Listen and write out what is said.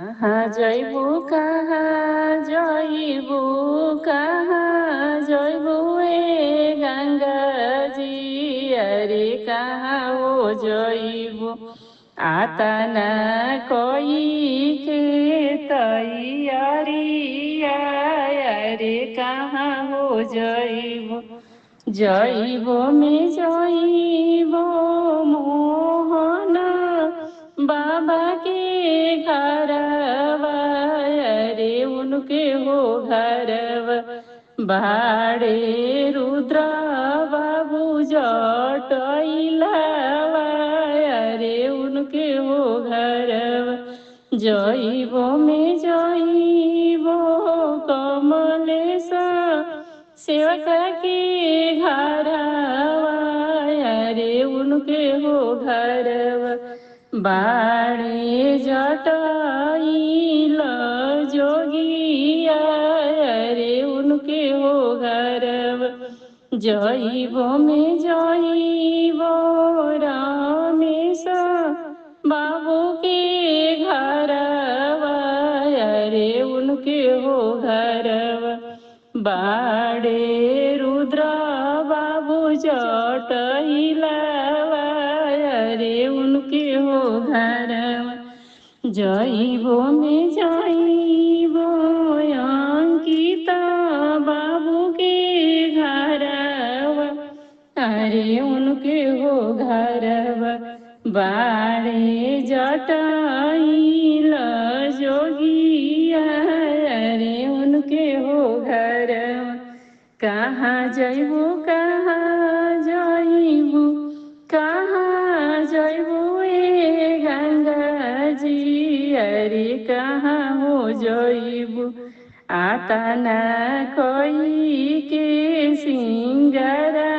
कहाँ जैबू कहाँ जैबू कहाँ जैबू ए गंगा जी अरे कहाँ हो जैबू आता न कोई के तैयारिया अरे कहाँ हो जैबू जैबो में जैबो मोहन बाबा के घरवा अरे उनके हो घरवा बाड़े रुद्र बाबू जटैलवा अरे उनके हो घरवा जैबो में जैबो कमलेश सेवका के घरवा अरे उनके हो घरवा बाड़े जटाइल जोगिया अरे उनके हो घरवा जैबो में जैबो रामेश बाबू के घरवा अरे उनके हो घरवा बाड़े रुद्र बाबू जटैलवा अरे उनके हो घरवा जैबो में जैबो अंकिता बाबू के घरवा अरे उनके हो घरवा बाड़े जटाइल जोगिया अरे उनके हो घरवा कहाँ जैबू कहाँ जैबू कहाँ जैबू ए गंगा जी अरे कहाँ हो जैबू आता न कोई के सिंगारा